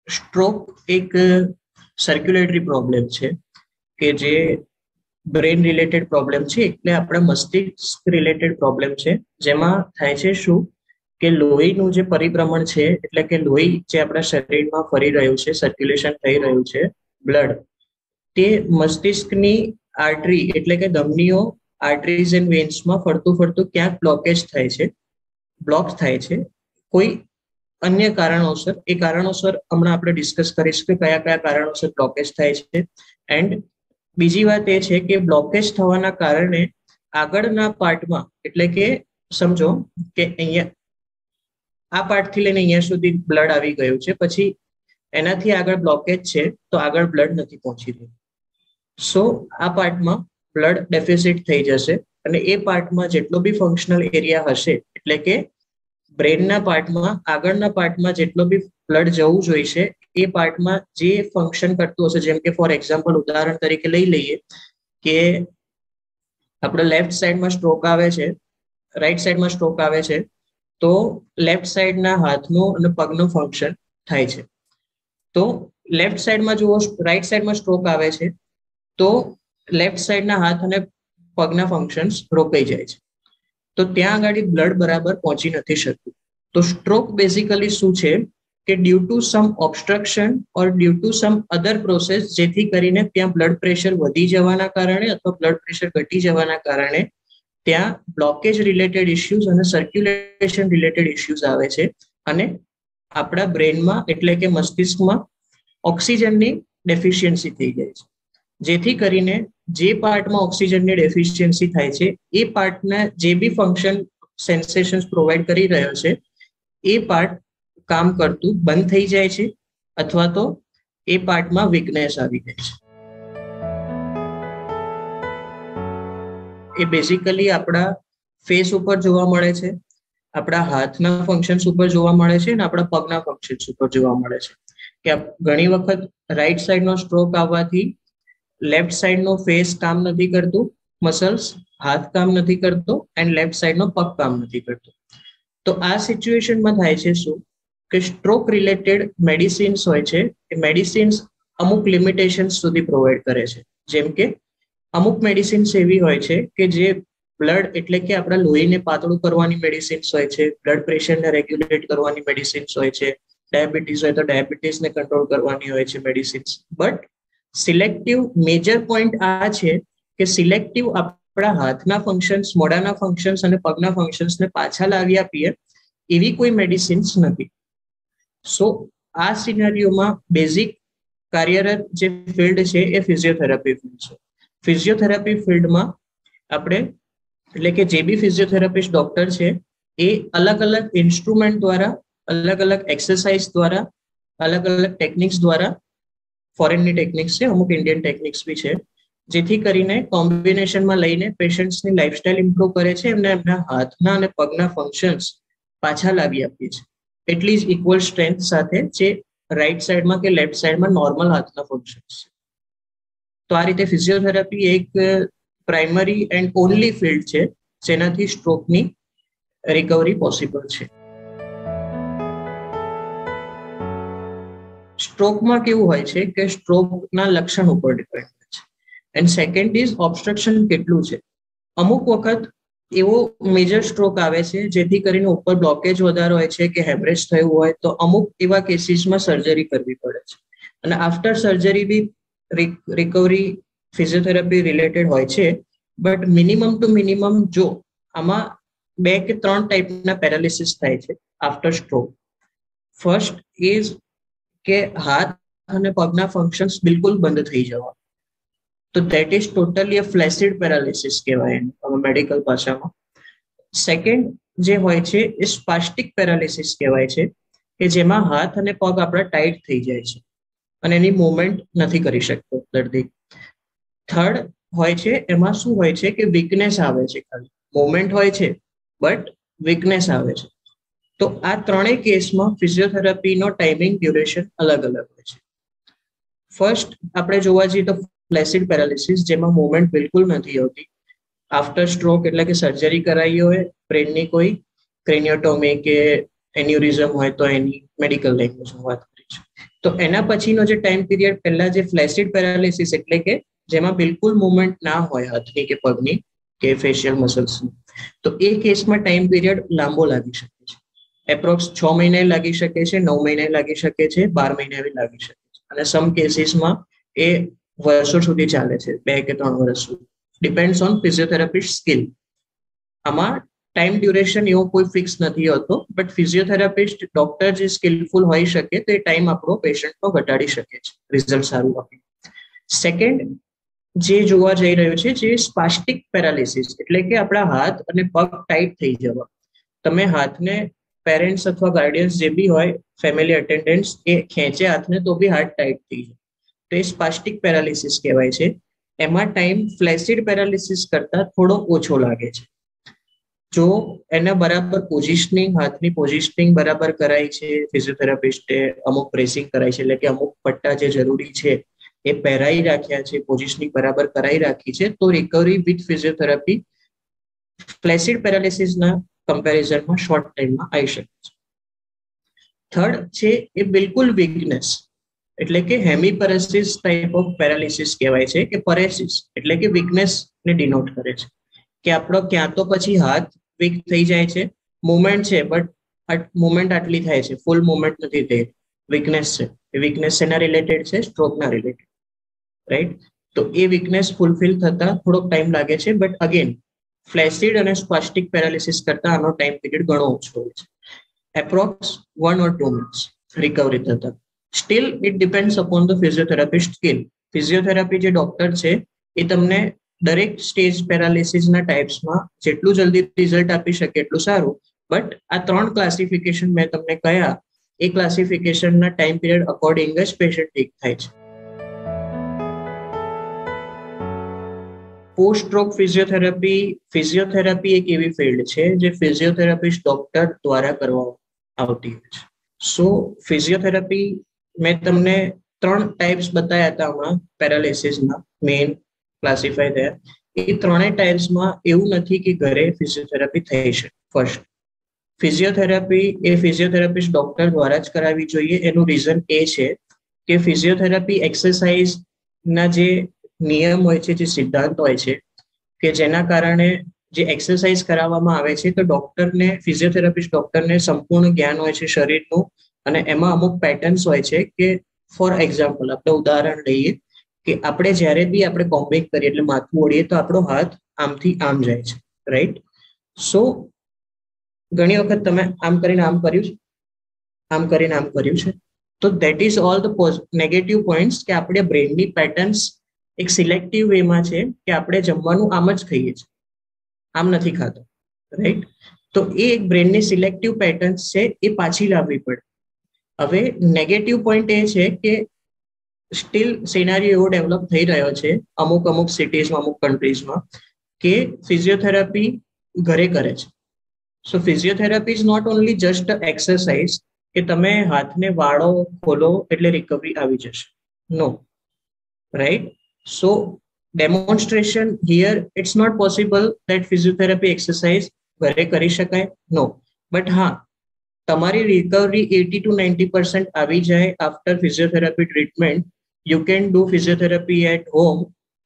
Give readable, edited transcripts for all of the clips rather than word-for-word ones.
Stroke એક circulatory problem છે કે જે બ્રેન રિલેટેડ પ્રોબ્લેમ છે, એટલે આપણા મસ્તિષ્ક રિલેટેડ પ્રોબ્લેમ છે, જેમાં થાય છે શું કે લોહીનું જે પરિભ્રમણ છે, એટલે કે લોહી જે આપણા શરીરમાં ફરી રહ્યું છે, સર્ક્યુલેશન થઈ રહ્યું છે, બ્લડ, તે મસ્તિષ્કની આર્ટરી એટલે કે ધમનીઓ, આર્ટરીઝ એન્ડ વેન્સમાં ફરતું ફરતું ક્યાંક બ્લોકેજ થાય છે, બ્લોક થાય છે કોઈ અન્ય કારણોસર. એ કારણોસર હમણાં આપણે ડિસ્કસ કરીશું કે કયા કયા કારણોસર બ્લોકેજ થાય છે. એન્ડ બીજી વાત એ છે કે બ્લોકેજ થવાના કારણે આગળના પાર્ટમાં, એટલે કે સમજો કે અહીંયા આ પાર્ટથી લઈને અહીંયા સુધી બ્લડ આવી ગયું છે, પછી એનાથી આગળ બ્લોકેજ છે તો આગળ બ્લડ નથી પહોંચી રહ્યું. સો આ પાર્ટમાં બ્લડ ડેફિસિટ થઈ જશે અને એ પાર્ટમાં જેટલો બી ફંક્શનલ એરિયા હશે, એટલે કે બ્રેનના પાર્ટમાં આગળના પાર્ટમાં જેટલો બી બ્લડ જવું જોઈશે, એ પાર્ટમાં જે ફંક્શન કરતું હશે, જેમ કે ફોર એક્ઝામ્પલ ઉદાહરણ તરીકે લઈ લઈએ કે આપણે લેફ્ટ સાઈડમાં સ્ટ્રોક આવે છે, રાઈટ સાઈડમાં સ્ટ્રોક આવે છે, તો લેફ્ટ સાઈડના હાથનું અને પગનું ફંક્શન થાય છે. તો લેફ્ટ સાઈડમાં જુઓ, રાઈટ સાઈડમાં સ્ટ્રોક આવે છે તો લેફ્ટ સાઈડના હાથ અને પગના ફંક્શન્સ રોકાઈ જાય છે, તો ત્યાં આગળ બ્લડ બરાબર પહોંચી નથી શકતું. તો સ્ટ્રોક બેઝિકલી શું છે કે due to some obstruction or due to some other process, જેથી કરીને ત્યાં બ્લડ પ્રેશર વધી જવાના કારણે અથવા બ્લડ પ્રેશર ઘટી જવાના કારણે ત્યાં બ્લોકેજ રિલેટેડ ઇશ્યુઝ અને સર્ક્યુલેશન રિલેટેડ ઇશ્યુઝ આવે છે, અને આપણા બ્રેનમાં એટલે કે મસ્તિષ્કમાં ઓક્સિજનની ડેફિશિયન્સી થઈ જાય છે, જેથી કરીને જે પાર્ટમાં ઓક્સિજનની ડેફિશિયન્સી થાય છે એ પાર્ટના જે બી ફંક્શન સેન્સેશન્સ પ્રોવાઈડ કરી રહ્યો છે એ પાર્ટ કામ કરતું બંધ થઈ જાય છે, અથવા તો એ પાર્ટમાં વીકનેસ આવી જાય છે. એ બેઝિકલી આપણા ફેસ ઉપર જોવા મળે છે, આપણા હાથના ફંક્શન્સ ઉપર જોવા મળે છે અને આપણા પગના ફંક્શન્સ ઉપર જોવા મળે છે. કે ઘણી વખત રાઈટ સાઈડનો સ્ટ્રોક આવવાથી લેફ્ટ સાઈડનો ફેસ કામ નથી કરતું, મસલ્સ, હાથ કામ નથી કરતો, એન્ડ લેફ્ટ સાઈડનો પગ કામ નથી કરતો. તો આ સિચ્યુએશનમાં થાય છે શું કે સ્ટ્રોક રિલેટેડ મેડિસિન્સ હોય છે, એ મેડિસિન્સ અમુક લિમિટેશન્સ સુધી પ્રોવાઈડ કરે છે. જેમ કે અમુક મેડિસિન્સ એવી હોય છે કે જે બ્લડ એટલે કે આપણા લોહીને પાતળું કરવાની મેડિસિન્સ હોય છે, બ્લડ પ્રેશરને રેગ્યુલેટ કરવાની મેડિસિન્સ હોય છે, ડાયાબિટીસ હોય તો ડાયાબિટીસને કંટ્રોલ કરવાની હોય છે medicines. But selective major point આ છે કે સિલેક્ટિવ આપણા હાથના ફંક્શન્સ, મોઢાના ફંક્શન્સ અને પગના ફંક્શન્સને પાછા લાવી આપીએ એવી કોઈ મેડિસિન્સ નથી. સો આ સિનારીઓમાં બેઝિક કાર્યરત જે ફિલ્ડ છે એ ફિઝિયોથેરાપી ફિલ્ડ છે. ફિઝિયોથેરાપી ફિલ્ડમાં આપણે એટલે કે જે બી ફિઝિયોથેરાપિસ્ટ ડોક્ટર છે એ અલગ અલગ ઇન્સ્ટ્રુમેન્ટ દ્વારા, અલગ અલગ એક્સરસાઇઝ દ્વારા, અલગ અલગ ટેકનિક્સ દ્વારા, ફોરેનની ટેકનિક્સ છે, અમુક ઇન્ડિયન ટેકનિક્સ બી છે, જેથી કરીને કોમ્બિનેશનમાં લઈને પેશન્ટ્સની લાઈફસ્ટાઈલ ઇમ્પ્રૂવ કરે છે, એમને એમના હાથના અને પગના ફંક્શન્સ પાછા લાવી આપીએ છે એટલી જ ઇક્વલ સ્ટ્રેન્થ સાથે જે રાઈટ સાઈડમાં કે લેફ્ટ સાઈડમાં નોર્મલ હાથના ફંક્શન્સ છે. તો આ રીતે ફિઝિયોથેરાપી એક પ્રાઇમરી એન્ડ ઓનલી ફિલ્ડ છે જેનાથી સ્ટ્રોકની રિકવરી પોસિબલ છે. સ્ટ્રોકમાં કેવું હોય છે કે સ્ટ્રોકના લક્ષણ ઉપર ડિપેન્ડ હોય છે. એન્ડ સેકન્ડ ઇઝ ઓબ્સ્ટ્રક્શન કેટલું છે. અમુક વખત એવો મેજર સ્ટ્રોક આવે છે જેથી કરીને ઉપર બ્લોકેજ વધારે હોય છે કે હેમરેજ થયું હોય તો અમુક એવા કેસીસમાં સર્જરી કરવી પડે છે, અને આફ્ટર સર્જરી બી રિકવરી ફિઝિયોથેરાપી રિલેટેડ હોય છે. બટ મિનિમમ ટુ મિનિમમ જો આમાં 2 કે 3 ટાઈપના પેરાલિસિસ થાય છે આફ્ટર સ્ટ્રોક. ફર્સ્ટ ઇઝ કે હાથ અને પગના ફંક્શન્સ બિલકુલ બંધ થઈ જવા, તો that is totally a flaccid paralysis કહેવાય મેડિકલ ભાષામાં. સેકન્ડ જે હોય છે એ સ્પાસ્ટિક પેરાલિસિસ કહેવાય છે, કે જેમાં હાથ અને પગ આપણા ટાઈટ થઈ જાય છે અને એની મૂવમેન્ટ નથી કરી શકતો દર્દી. થર્ડ હોય છે, એમાં શું હોય છે કે વીકનેસ આવે છે, ખાલી મૂવમેન્ટ હોય છે બટ વીકનેસ આવે છે. તો આ ત્રણેય કેસમાં ફિઝિયોથેરાપીનો ટાઈમિંગ ડ્યુરેશન અલગ અલગ હોય છે. ફર્સ્ટ આપણે જોવા જઈએ તો ફ્લેસિડ પેરાલિસિસ, જેમાં મૂવમેન્ટ બિલકુલ નથી હોતી આફ્ટર સ્ટ્રોક, એટલે કે સર્જરી કરાવી હોય, બ્રેનની કોઈ ક્રેનિયોટોમી કે એન્યુરિઝમ હોય તો એની મેડિકલ લેંગ્વેજમાં વાત કરી છે. તો એના પછીનો જે ટાઈમ પીરિયડ પહેલા જે ફ્લેસિડ પેરાલિસિસ એટલે કે જેમાં બિલકુલ મુવમેન્ટ ના હોય હાથની કે પગની કે ફેશિયલ મસલ્સની, તો એ કેસમાં ટાઈમ પીરિયડ લાંબો લાગી શકે છે. એપ્રોક્સ 6 મહિને લાગી શકે છે, 9 મહિને લાગી શકે છે, 12 મહિને બી લાગી શકે છે, અને સમ કેસીસમાં એ વર્ષો સુધી ચાલે છે, 2 કે 3 વર્ષ સુધી. Depends on physiotherapist skill. આમાં ટાઈમ ડ્યુરેશન એવો કોઈ ફિક્સ નથી હોતો, બટ ફિઝિયોથેરાપિસ્ટ ડોક્ટર જે સ્કિલફુલ હોઈ શકે તો એ ટાઈમ આપણો પેશન્ટનો ઘટાડી શકે છે રિઝલ્ટ સારું આપે. સેકન્ડ જે જોવા જઈ રહ્યું છે જે સ્પાસ્ટિક પેરાલિસિસ એટલે કે આપણા હાથ અને પગ ટાઈટ થઈ જવા. તમે હાથને પેરેન્ટ્સ અથવા ગાર્ડિયન્સ જે બી હોય ફેમિલી અટેન્ડન્ટ્સ એ ખેંચે હાથને તો બી હાથ ટાઈટ થઈ જાય, તો એ સ્પાસ્ટિક પેરાલિસિસ કહેવાય છે. એમાં ટાઈમ ફ્લેસિડ પેરાલિસિસ કરતા થોડો ઓછો લાગે છે. જો એના બરાબર પોઝિશનિંગ, હાથની પોઝિશનિંગ બરાબર કરાય છે, ફિઝિયોથેરાપિસ્ટે અમુક પ્રેસિંગ કરાય છે, એટલે કે અમુક પટ્ટા જે જરૂરી છે એ પહેરાઈ રાખ્યા છે, પોઝિશનિંગ બરાબર કરાઈ રાખી છે, તો રિકવરી વિથ ફિઝિયોથેરાપી ફ્લેસિડ પેરાલિસિસના કમ્પેરિઝનમાં શોર્ટ ટાઈમમાં આવી શકે છે. થર્ડ છે એ બિલકુલ વીકનેસ એટલે કે હેમીપેરેસિસ ટાઈપ ઓફ પેરાલિસિસ કહેવાય છે, કે પેરેસિસ એટલે કે વીકનેસ ને ડિનોટ કરે છે, કે આપણો ક્યાં તો પછી હાથ વીક થઈ જાય છે, મુવમેન્ટ છે બટ મુવમેન્ટ આટલી થાય છે, ફૂલ મુવમેન્ટ નથી થઈ, વીકનેસ છે. એ વીકનેસ એના રિલેટેડ છે, સ્ટ્રોકના રિલેટેડ, રાઈટ? તો એ વીકનેસ ફૂલફિલ થતા થોડોક ટાઈમ લાગે છે, બટ અગેન ફ્લેસિડ અને સ્પાસ્ટિક પેરાલિસિસ કરતા આનો ટાઈમ પીરિયડ ઘણો ઓછો હોય છે, એપ્રોક્સ 1 or 2 months રિકવરી થતા. Steel it depends upon the physiotherapist skill. Physiotherapy જે ડોક્ટર છે એ તમને દરેક સ્ટેજ પેરાલિસિસના ટાઈપ્સમાં જેટલું જલ્દી રિઝલ્ટ આપી શકે એટલું સારું, બટ આ 3 ક્લાસિફિકેશન મેં તમને કહ્યા એ ક્લાસિફિકેશનના ટાઈમ પીરિયડ અકોર્ડિંગ જ પેશન્ટ ઠીક થાય છે. પોસ્ટ સ્ટ્રોક ફિઝિયોથેરાપી એક એવી ફિલ્ડ છે જે ફિઝિયોથેરાપિસ્ટ ડોક્ટર દ્વારા કરવામાં આવતી હોય છે. સો ફિઝિયોથેરાપી મેં તમને 3 ટાઈપ્સ બતાવ્યા હતા હમણાં પેરાલિસિસના, મેઇન ક્લાસિફાય થયા. એ 3 ટાઈપ્સમાં એવું નથી કે ઘરે ફિઝિયોથેરાપી થઈ શકે. ફર્સ્ટ, ફિઝિયોથેરાપી એ ફિઝિયોથેરાપિસ્ટ ડોક્ટર દ્વારા જ કરાવવી જોઈએ. એનું રીઝન એ છે કે ફિઝિયોથેરાપી એક્સરસાઇઝના જે નિયમ હોય છે, જે સિદ્ધાંત હોય છે, કે જેના કારણે જે એક્સરસાઇઝ કરાવવામાં આવે છે તો ડોક્ટરને, ફિઝિયોથેરાપિસ્ટ ડોક્ટરને સંપૂર્ણ જ્ઞાન હોય છે શરીરનું, અને એમાં અમુક પેટર્ન્સ હોય છે કે ફોર એક્ઝામ્પલ આપણે ઉદાહરણ લઈએ કે આપણે જ્યારે બી આપણે કોમ્બિંગ કરીએ એટલે માથું ઓળીએ તો આપણો હાથ આમથી આમ જાય છે, રાઈટ? સો ઘણી વખત તમે આમ કરીને આમ કર્યું છે, આમ કરીને આમ કર્યું છે, તો that is all the negative points કે આપણે બ્રેનની પેટર્ન્સ એક સિલેક્ટિવ વેમાં છે કે આપણે જમવાનું આમ જ ખાઈએ છીએ, આમ નથી ખાતો, રાઈટ? તો એ એક બ્રેનની સિલેક્ટિવ પેટર્ન્સ છે, એ પાછી લાવવી પડે. હવે નેગેટિવ પોઈન્ટ એ છે કે સ્ટીલ સિનારીઓ એવો ડેવલપ થઈ રહ્યો છે અમુક સિટીઝમાં, અમુક કન્ટ્રીઝમાં, કે ફિઝિયોથેરાપી ઘરે કરે છે. So physiotherapy is not only just exercise કે તમે હાથને વાળો ખોલો એટલે રિકવરી આવી જશે, no, right? So demonstration here it's not possible that physiotherapy exercise ઘરે કરી શકાય, નો, બટ હા તમારી રિકવરી 80 to 90% આવી જાય after physiotherapy treatment. You can do physiotherapy at home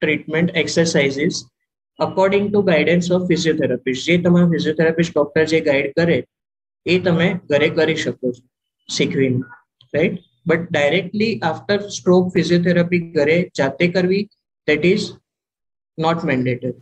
treatment exercises according to guidance of physiotherapist. જે તમારા ફિઝિયોથેરાપિસ્ટ ડોક્ટર જે ગાઈડ કરે એ તમે ઘરે કરી શકો છો શીખવીને, right? But directly after stroke physiotherapy ઘરે જાતે કરવી, that is not mandatory.